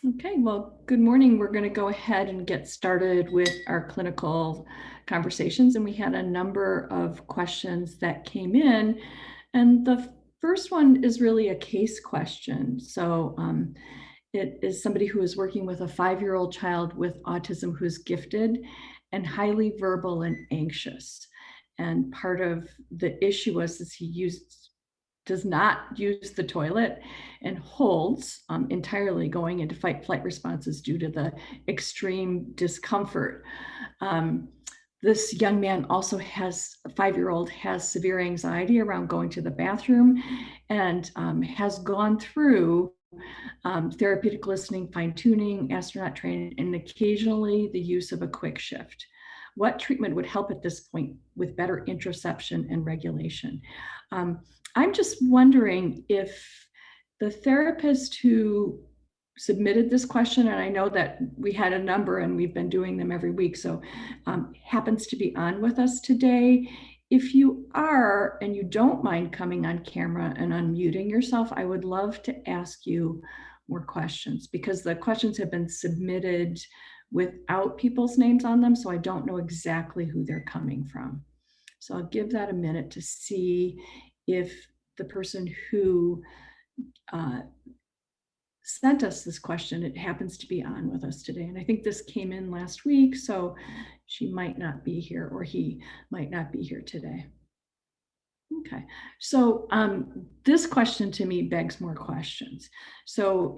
Okay, well, good morning. We're going to go ahead and get started with our clinical conversations. And we had a number of questions that came in. And the first one is really a case question. So it is somebody who is working with a 5-year-old child with autism who's gifted and highly verbal and anxious. And part of the issue was that he does not use the toilet and holds entirely going into fight flight responses due to the extreme discomfort. This young man also has a 5-year-old has severe anxiety around going to the bathroom and has gone through therapeutic listening, fine tuning, astronaut training, and occasionally the use of a quick shift. What treatment would help at this point with better interoception and regulation? I'm just wondering if the therapist who submitted this question, and I know that we had a number and we've been doing them every week, so happens to be on with us today. If you are, and you don't mind coming on camera and unmuting yourself, I would love to ask you more questions because the questions have been submitted without people's names on them, so I don't know exactly who they're coming from. So I'll give that a minute to see if the person who sent us this question, it happens to be on with us today. And I think this came in last week, so she might not be here or he might not be here today. Okay, so this question to me begs more questions. So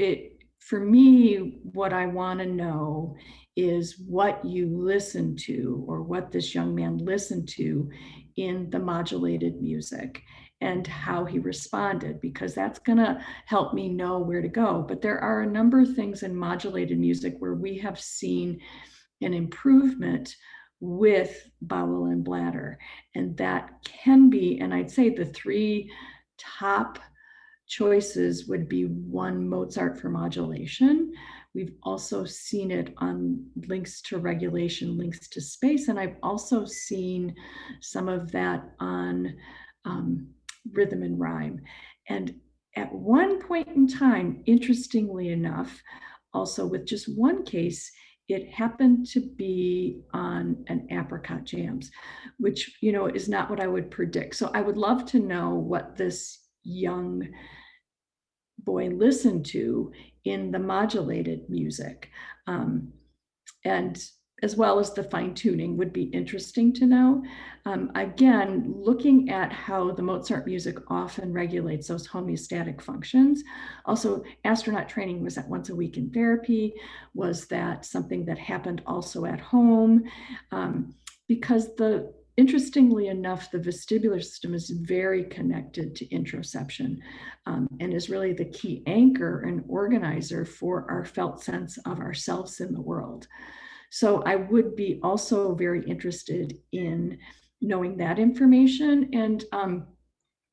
for me, what I want to know is what you listened to or what this young man listened to in the modulated music and how he responded, because that's going to help me know where to go. But there are a number of things in modulated music where we have seen an improvement with bowel and bladder. And that can be, and I'd say the 3 top choices would be 1, Mozart for modulation. We've also seen it on links to regulation, links to space, and I've also seen some of that on rhythm and rhyme. And at one point in time, interestingly enough, also with just one case, it happened to be on an apricot jams, which, is not what I would predict. So I would love to know what this young boy listened to in the modulated music. And as well as the fine tuning would be interesting to know. Again, looking at how the Mozart music often regulates those homeostatic functions. Also, astronaut training was at once a week in therapy. Was that something that happened also at home? Because interestingly enough, the vestibular system is very connected to interoception and is really the key anchor and organizer for our felt sense of ourselves in the world. So I would be also very interested in knowing that information. And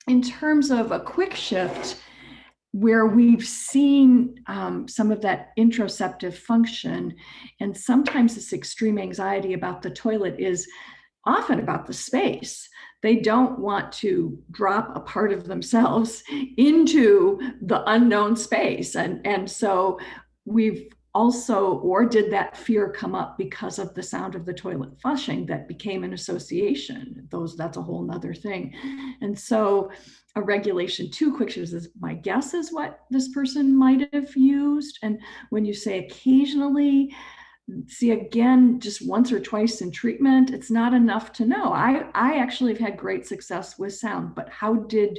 in terms of a quick shift, where we've seen some of that interoceptive function, and sometimes this extreme anxiety about the toilet is often about the space. They don't want to drop a part of themselves into the unknown space. And so we've also, or did that fear come up because of the sound of the toilet flushing that became an association? That's a whole nother thing. And so a regulation 2 quick shifts is my guess is what this person might have used. And when you say occasionally, see, again, just once or twice in treatment, it's not enough to know. I actually have had great success with sound, but how did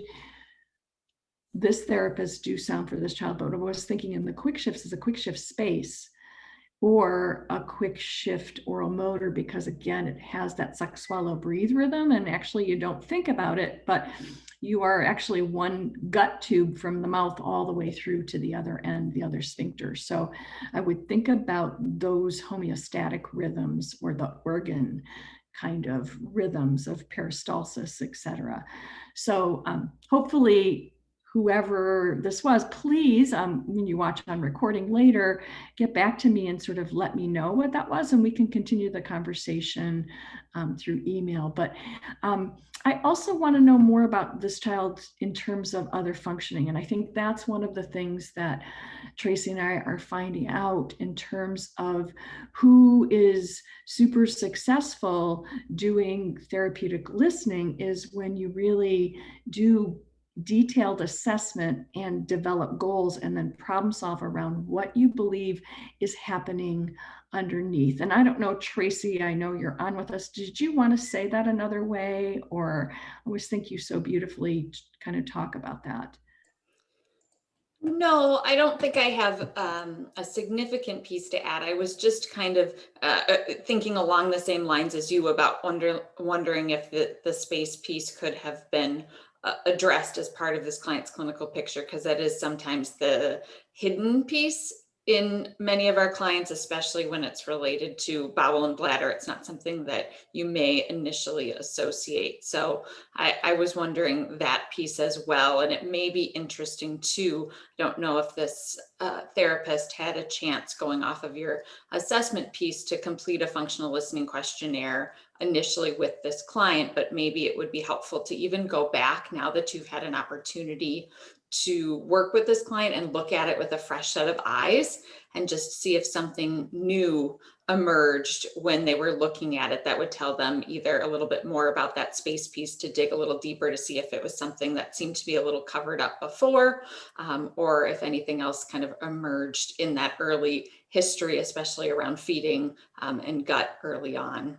this therapist do sound for this child? But I was thinking in the quick shifts is a quick shift space or a quick shift oral motor, because again, it has that suck, swallow, breathe rhythm. And actually you don't think about it, but you are actually one gut tube from the mouth all the way through to the other end, the other sphincter. So I would think about those homeostatic rhythms or the organ kind of rhythms of peristalsis, et cetera. So hopefully whoever this was, please, when you watch on recording later, get back to me and sort of let me know what that was, and we can continue the conversation through email. But I also want to know more about this child in terms of other functioning. And I think that's one of the things that Tracy and I are finding out in terms of who is super successful doing therapeutic listening is when you really do detailed assessment and develop goals and then problem solve around what you believe is happening underneath. And I don't know, Tracy, I know you're on with us. Did you want to say that another way? Or I always think you so beautifully kind of talk about that. No, I don't think I have a significant piece to add. I was just kind of thinking along the same lines as you about wondering if the space piece could have been addressed as part of this client's clinical picture, because that is sometimes the hidden piece in many of our clients, especially when it's related to bowel and bladder. It's not something that you may initially associate. So I was wondering that piece as well. And it may be interesting too. I don't know if this therapist had a chance, going off of your assessment piece, to complete a functional listening questionnaire initially with this client, but maybe it would be helpful to even go back now that you've had an opportunity to work with this client and look at it with a fresh set of eyes and just see if something new emerged when they were looking at it that would tell them either a little bit more about that space piece, to dig a little deeper to see if it was something that seemed to be a little covered up before, or if anything else kind of emerged in that early history, especially around feeding and gut early on.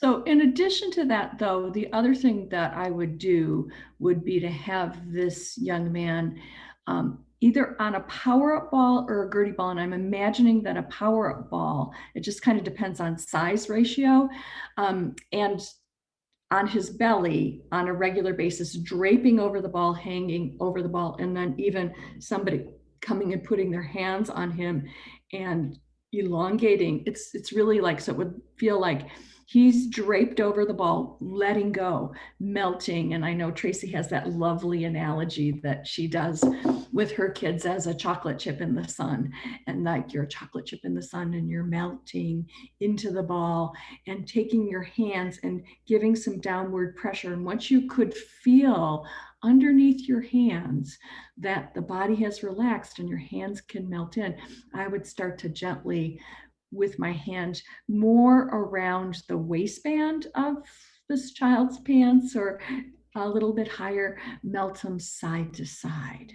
So in addition to that, though, the other thing that I would do would be to have this young man either on a power up ball or a Gertie ball. And I'm imagining that a power up ball, it just kind of depends on size ratio. And on his belly on a regular basis, draping over the ball, hanging over the ball, and then even somebody coming and putting their hands on him and elongating. It's really like, so it would feel like he's draped over the ball, letting go, melting. And I know Tracy has that lovely analogy that she does with her kids as a chocolate chip in the sun. And like, you're a chocolate chip in the sun and you're melting into the ball and taking your hands and giving some downward pressure. And once you could feel underneath your hands that the body has relaxed and your hands can melt in, I would start to gently, with my hand, more around the waistband of this child's pants or a little bit higher, melt them side to side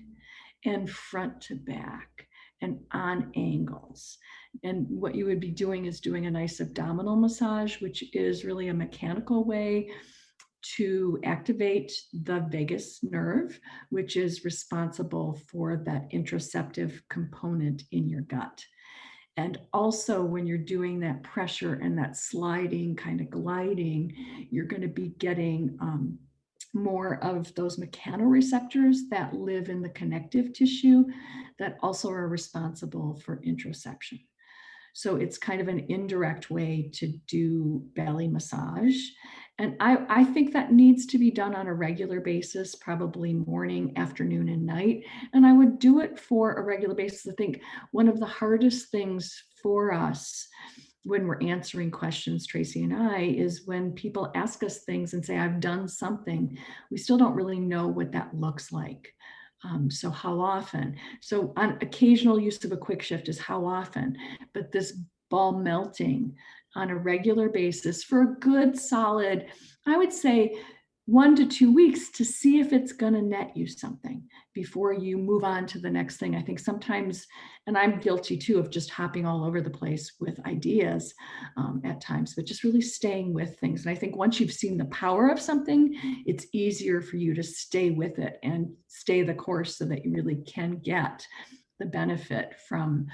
and front to back and on angles. And what you would be doing is doing a nice abdominal massage, which is really a mechanical way to activate the vagus nerve, which is responsible for that interoceptive component in your gut. And also, when you're doing that pressure and that sliding, kind of gliding, you're going to be getting more of those mechanoreceptors that live in the connective tissue that also are responsible for interoception. So it's kind of an indirect way to do belly massage. And I think that needs to be done on a regular basis, probably morning, afternoon, and night. And I would do it for a regular basis. I think one of the hardest things for us when we're answering questions, Tracy and I, is when people ask us things and say, I've done something, we still don't really know what that looks like. So how often? So on occasional use of a quick shift is how often, but this ball melting on a regular basis for a good solid, I would say 1 to 2 weeks, to see if it's going to net you something before you move on to the next thing. I think sometimes, and I'm guilty too of just hopping all over the place with ideas at times, but just really staying with things. And I think once you've seen the power of something, it's easier for you to stay with it and stay the course so that you really can get the benefit from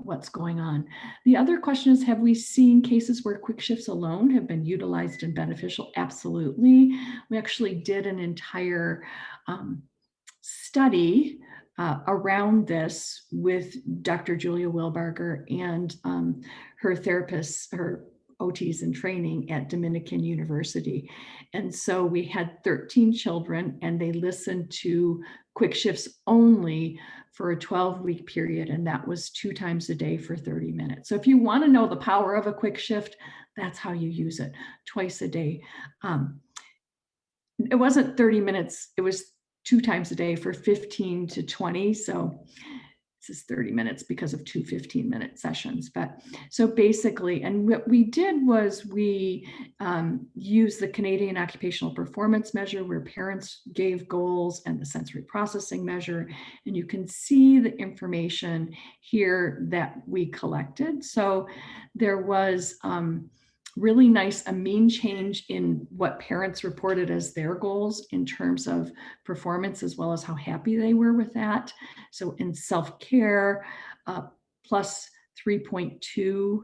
what's going on. The other question is, have we seen cases where quick shifts alone have been utilized and beneficial? Absolutely. We actually did an entire study around this with Dr. Julia Wilbarger and her therapist, her OTs in training at Dominican University. And so we had 13 children and they listened to Quick Shifts only for a 12-week period. And that was 2 times a day for 30 minutes. So if you want to know the power of a quick shift, that's how you use it, twice a day. It wasn't 30 minutes, it was 2 times a day for 15 to 20. So this is 30 minutes because of 2 15-minute sessions. But so basically, and what we did was we used the Canadian Occupational Performance Measure where parents gave goals and the sensory processing measure. And you can see the information here that we collected. So there was really nice a mean change in what parents reported as their goals in terms of performance, as well as how happy they were with that. So in self-care, plus 3.2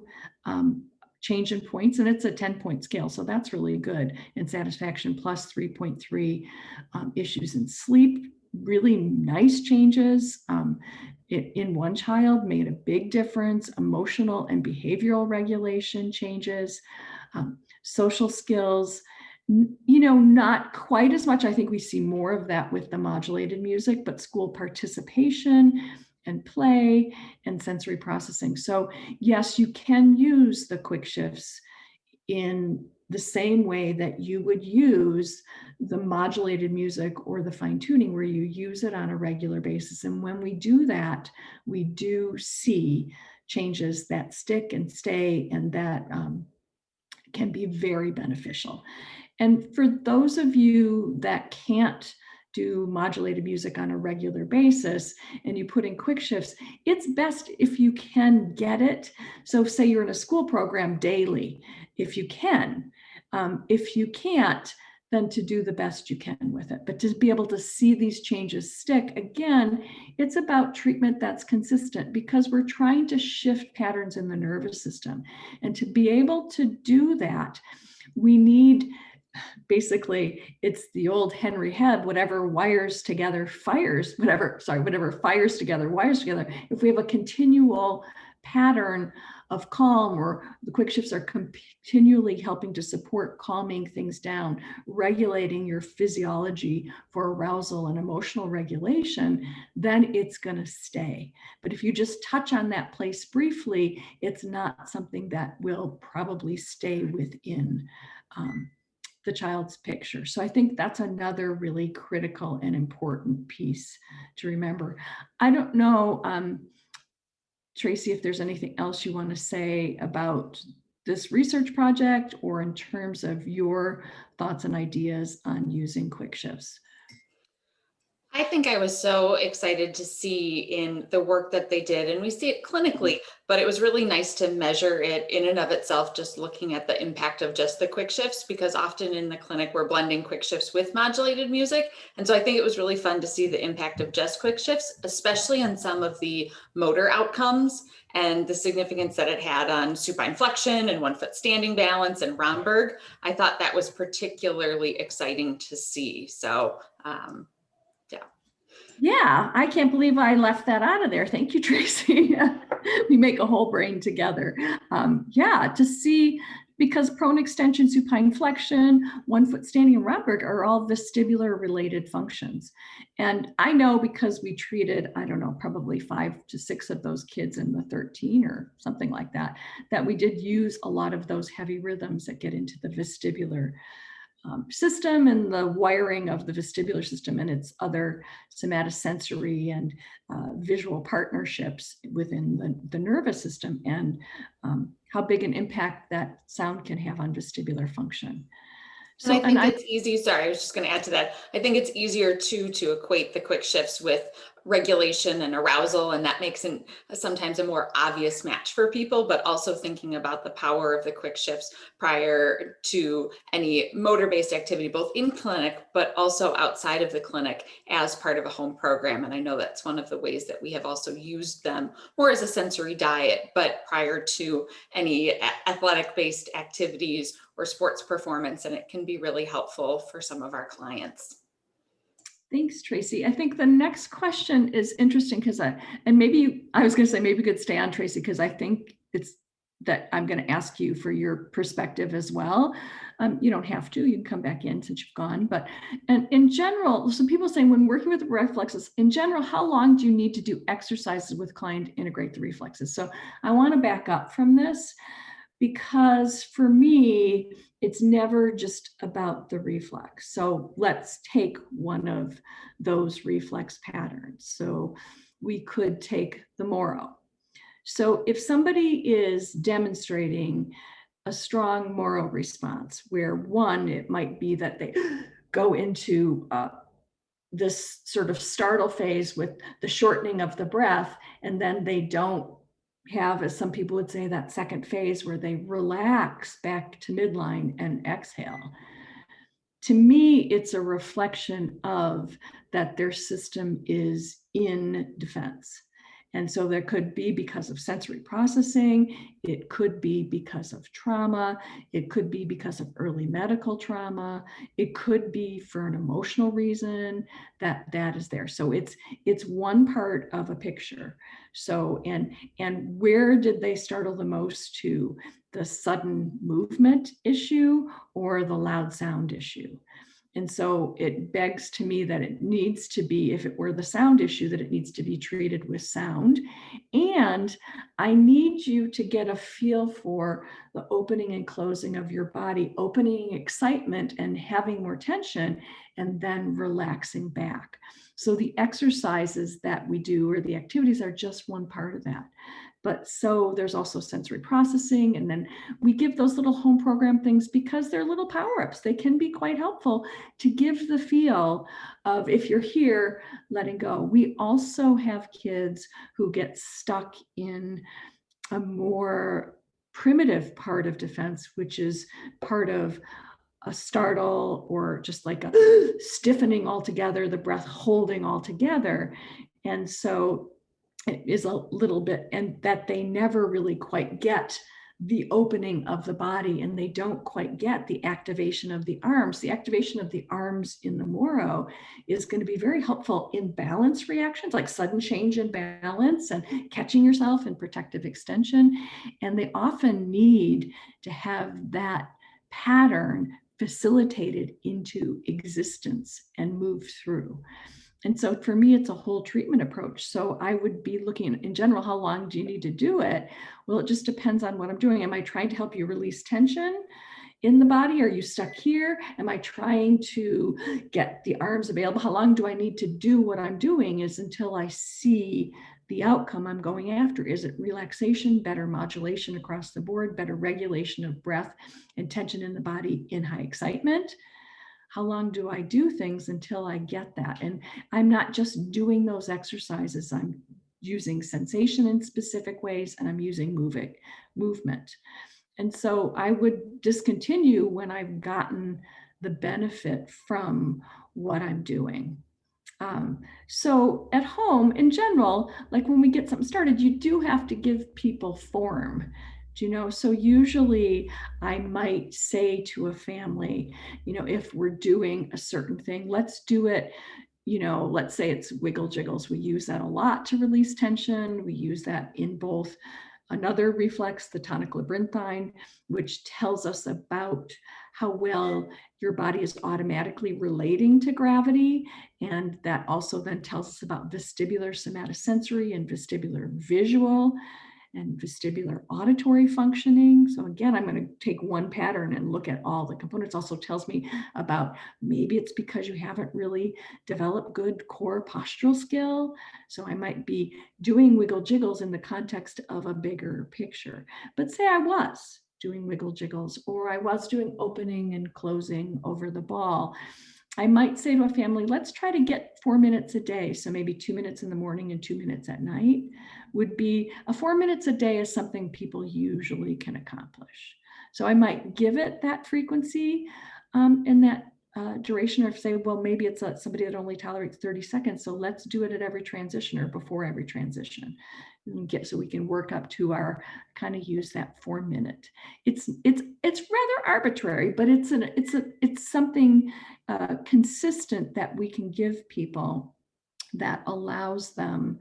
change in points, and it's a 10-point scale, so that's really good. In satisfaction, plus 3.3 issues in sleep, really nice changes. In one child made a big difference. Emotional and behavioral regulation changes, social skills, not quite as much. I think we see more of that with the modulated music, but school participation and play and sensory processing. So yes, you can use the quick shifts in the same way that you would use the modulated music or the fine tuning, where you use it on a regular basis. And when we do that, we do see changes that stick and stay, and that can be very beneficial. And for those of you that can't do modulated music on a regular basis and you put in quick shifts, it's best if you can get it. So say you're in a school program daily, if you can. If you can't, then to do the best you can with it. But to be able to see these changes stick, again, it's about treatment that's consistent, because we're trying to shift patterns in the nervous system. And to be able to do that, we need, basically, it's the old Henry Hebb, whatever fires together, wires together. If we have a continual pattern of calm, or the quick shifts are continually helping to support calming things down, regulating your physiology for arousal and emotional regulation, then it's going to stay. But if you just touch on that place briefly, it's not something that will probably stay within the child's picture. So I think that's another really critical and important piece to remember. I don't know, Tracy, if there's anything else you want to say about this research project, or in terms of your thoughts and ideas on using quick shifts. I think I was so excited to see in the work that they did, and we see it clinically, but it was really nice to measure it in and of itself, just looking at the impact of just the quick shifts, because often in the clinic we're blending quick shifts with modulated music. And so I think it was really fun to see the impact of just quick shifts, especially on some of the motor outcomes and the significance that it had on supine flexion and 1 foot standing balance and Romberg. I thought that was particularly exciting to see. So yeah, I can't believe I left that out of there. Thank you, Tracy. We make a whole brain together. Yeah, to see, because prone extension, supine flexion, 1 foot standing, and Romberg are all vestibular related functions. And I know, because we treated, I don't know, probably 5 to 6 of those kids in the 13 or something like that, that we did use a lot of those heavy rhythms that get into the vestibular system and the wiring of the vestibular system and its other somatosensory and visual partnerships within the nervous system, and how big an impact that sound can have on vestibular function. So, and I think it's easy, sorry, I was just going to add to that. I think it's easier to equate the quick shifts with regulation and arousal, and that makes sometimes a more obvious match for people, but also thinking about the power of the quick shifts prior to any motor-based activity, both in clinic, but also outside of the clinic as part of a home program. And I know that's one of the ways that we have also used them more as a sensory diet, but prior to any athletic-based activities or sports performance, and it can be really helpful for some of our clients. Thanks, Tracy. I think the next question is interesting, because maybe I was going to say maybe we could stay on, Tracy, because I think it's that I'm going to ask you for your perspective as well. You don't have to, you can come back in since you've gone, but, and in general, some people saying when working with reflexes, in general, how long do you need to do exercises with client to integrate the reflexes? So I want to back up from this, because for me, it's never just about the reflex. So let's take one of those reflex patterns. So we could take the Moro. So if somebody is demonstrating a strong Moro response, where one, it might be that they go into this sort of startle phase with the shortening of the breath, and then they don't have, as some people would say, that second phase where they relax back to midline and exhale. To me, it's a reflection of that their system is in defense. And so there could be because of sensory processing, it could be because of trauma, it could be because of early medical trauma, it could be for an emotional reason that is there. So it's one part of a picture. So and where did they startle the most to? The sudden movement issue or the loud sound issue? And so it begs to me that it needs to be, if it were the sound issue, that it needs to be treated with sound. And I need you to get a feel for the opening and closing of your body, opening excitement and having more tension, and then relaxing back. So the exercises that we do or the activities are just one part of that. But so there's also sensory processing. And then we give those little home program things because they're little power-ups. They can be quite helpful to give the feel of, if you're here, letting go. We also have kids who get stuck in a more primitive part of defense, which is part of a startle or just like a stiffening altogether, the breath holding altogether. And so it is a little bit, and that they never really quite get the opening of the body, and they don't quite get the activation of the arms. The activation of the arms in the Moro is going to be very helpful in balance reactions, like sudden change in balance and catching yourself and protective extension. And they often need to have that pattern facilitated into existence and move through. And so for me, it's a whole treatment approach. So I would be looking in general, how long do you need to do it? Well, it just depends on what I'm doing. Am I trying to help you release tension in the body? Are you stuck here? Am I trying to get the arms available? How long do I need to do what I'm doing is until I see the outcome I'm going after? Is it relaxation, better modulation across the board, better regulation of breath and tension in the body in high excitement? How long do I do things until I get that? And I'm not just doing those exercises, I'm using sensation in specific ways, and I'm using movement. And so I would discontinue when I've gotten the benefit from what I'm doing. So at home, in general, like when we get something started, you do have to give people form. So usually I might say to a family, if we're doing a certain thing, let's do it. Let's say it's wiggle jiggles. We use that a lot to release tension. We use that in both another reflex, the tonic labyrinthine, which tells us about how well your body is automatically relating to gravity. And that also then tells us about vestibular somatosensory and vestibular visual and vestibular auditory functioning. So again, I'm going to take one pattern and look at all the components. Also tells me about, maybe it's because you haven't really developed good core postural skill. So I might be doing wiggle jiggles in the context of a bigger picture. But say I was doing wiggle jiggles, or I was doing opening and closing over the ball, I might say to a family, let's try to get 4 minutes a day. So maybe 2 minutes in the morning and 2 minutes at night would be, 4 minutes a day is something people usually can accomplish. So I might give it that frequency and that duration, or say, well, maybe it's somebody that only tolerates 30 seconds. So let's do it at every transition or before every transition. So we can work up to our kind of use that 4 minute. It's rather arbitrary, but it's something consistent that we can give people that allows them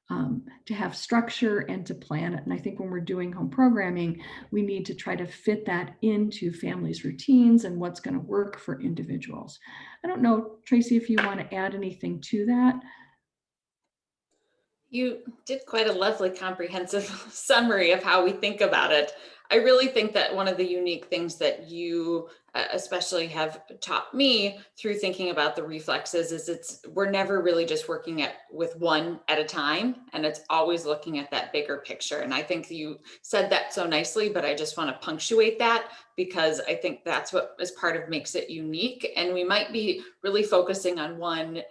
to have structure and to plan it. And I think when we're doing home programming, we need to try to fit that into families' routines and what's going to work for individuals. I don't know, Tracy, if you want to add anything to that. You did quite a lovely comprehensive summary of how we think about it. I really think that one of the unique things that you especially have taught me through thinking about the reflexes is we're never really just working with one at a time, and it's always looking at that bigger picture. And I think you said that so nicely, but I just want to punctuate that because I think that's what is part of makes it unique. And we might be really focusing on one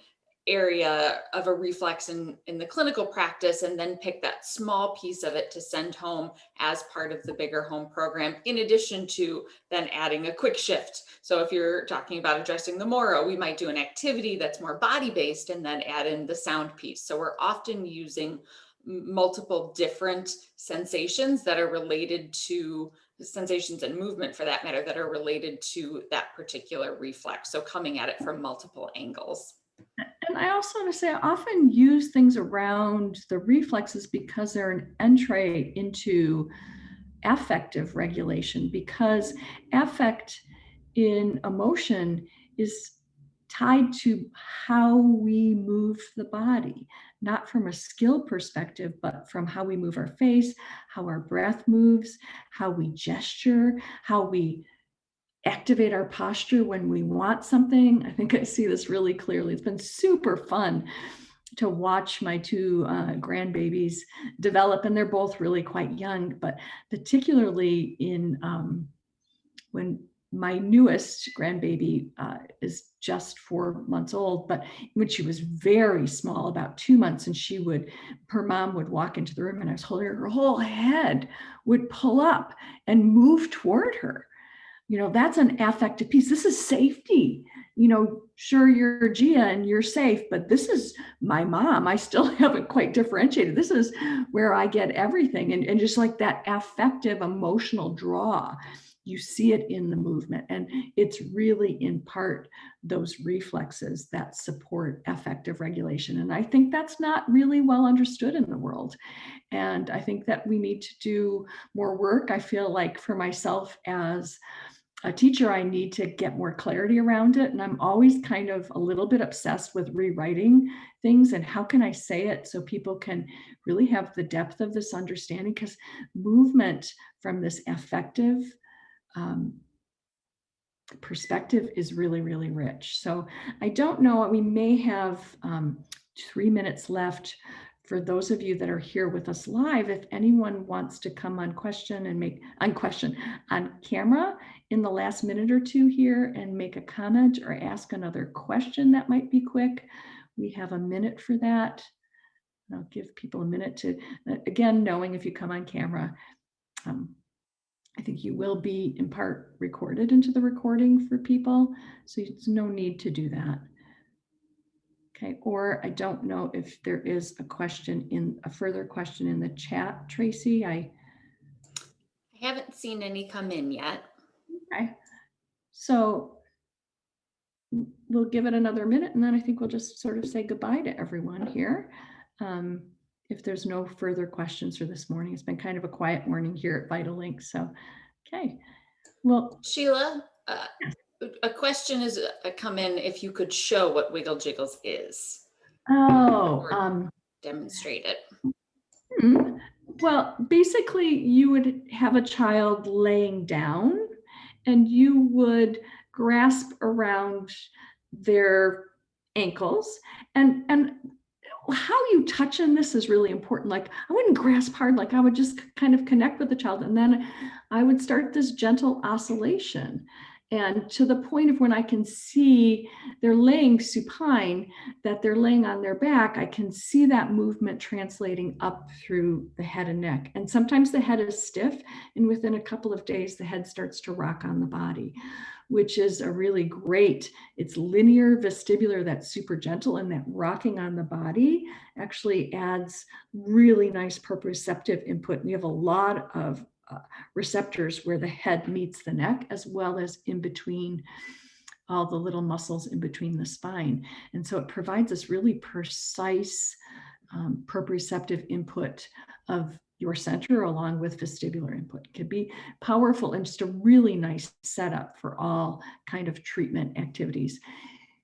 area of a reflex in the clinical practice and then pick that small piece of it to send home as part of the bigger home program, in addition to then adding a quick shift. So if you're talking about addressing the Moro, we might do an activity that's more body-based and then add in the sound piece. So we're often using multiple different sensations that are related to sensations and movement, for that matter, that are related to that particular reflex. So coming at it from multiple angles. And I also want to say I often use things around the reflexes because they're an entree into affective regulation, because affect in emotion is tied to how we move the body, not from a skill perspective, but from how we move our face, how our breath moves, how we gesture, how we activate our posture when we want something. I think I see this really clearly. It's been super fun to watch my two grandbabies develop, and they're both really quite young, but particularly in when my newest grandbaby is just 4 months old, but when she was very small, about 2 months, and her mom would walk into the room and I was holding her whole head would pull up and move toward her. That's an affective piece. This is safety. Sure, you're Gia and you're safe, but this is my mom. I still haven't quite differentiated. This is where I get everything. And just like that affective, emotional draw, you see it in the movement. And it's really in part those reflexes that support affective regulation. And I think that's not really well understood in the world. And I think that we need to do more work. I feel like for myself as a teacher, I need to get more clarity around it. And I'm always kind of a little bit obsessed with rewriting things and how can I say it so people can really have the depth of this understanding, because movement from this affective perspective is really, really rich. So I don't know, we may have 3 minutes left for those of you that are here with us live. If anyone wants to come on camera in the last minute or two here and make a comment or ask another question that might be quick, we have a minute for that. I'll give people a minute to, again, knowing if you come on camera, I think you will be in part recorded into the recording for people, so there's no need to do that. Okay, or I don't know if there is a further question in the chat, Tracy. I haven't seen any come in yet. Okay, so we'll give it another minute and then I think we'll just sort of say goodbye to everyone here. If there's no further questions for this morning, it's been kind of a quiet morning here at VitalLink. So, okay. Well, Sheila, a question has come in if you could show what Wiggle Jiggles is. Demonstrate it. Well, basically you would have a child laying down and you would grasp around their ankles, and how you touch in this is really important. Like I wouldn't grasp hard, like I would just kind of connect with the child, and then I would start this gentle oscillation, and to the point of when I can see they're laying supine, that they're laying on their back, I can see that movement translating up through the head and neck. And sometimes the head is stiff, and within a couple of days, the head starts to rock on the body, which is a really great, it's linear vestibular, that's super gentle, and that rocking on the body actually adds really nice proprioceptive input. And you have a lot of receptors where the head meets the neck, as well as in between all the little muscles in between the spine. And so it provides this really precise proprioceptive input of your center along with vestibular input. It could be powerful and just a really nice setup for all kind of treatment activities.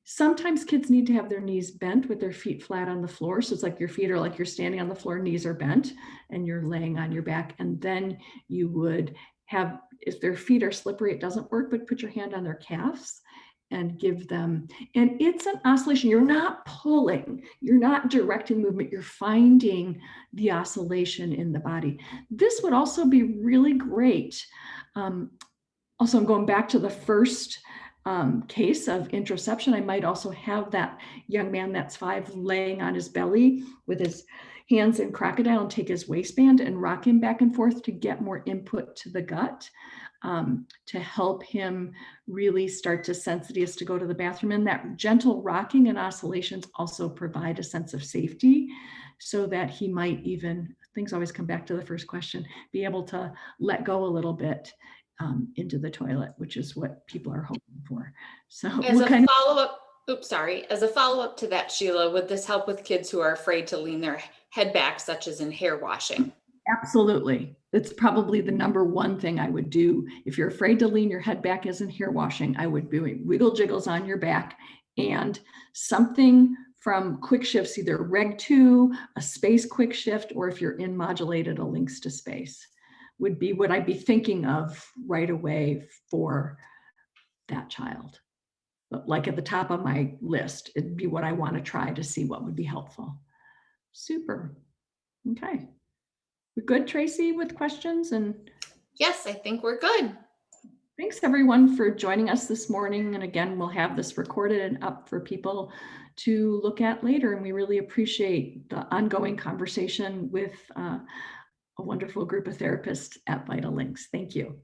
Sometimes kids need to have their knees bent with their feet flat on the floor. So it's like your feet are like you're standing on the floor, knees are bent, and you're laying on your back. And then you would have, if their feet are slippery, it doesn't work, but put your hand on their calves and give them, and it's an oscillation. You're not pulling, you're not directing movement, you're finding the oscillation in the body. This would also be really great. Also, I'm going back to the first case of interoception. I might also have that young man that's 5 laying on his belly with his hands in crocodile and take his waistband and rock him back and forth to get more input to the gut, to help him really start to sense that he has to go to the bathroom. And that gentle rocking and oscillations also provide a sense of safety, so that he might even, things always come back to the first question, be able to let go a little bit into the toilet, which is what people are hoping for. So As a follow-up, oops, sorry. As a follow-up to that, Sheila, would this help with kids who are afraid to lean their head back, such as in hair washing? Absolutely. It's probably the number one thing I would do. If you're afraid to lean your head back as in hair washing, I would do wiggle jiggles on your back and something from quick shifts, either reg 2, a space quick shift, or if you're in modulated, a links to space would be what I'd be thinking of right away for that child. But like at the top of my list, it'd be what I want to try to see what would be helpful. Super. Okay. We're good, Tracy, with questions? And yes, I think we're good. Thanks everyone for joining us this morning. And again, we'll have this recorded and up for people to look at later. And we really appreciate the ongoing conversation with a wonderful group of therapists at Vital Links. Thank you.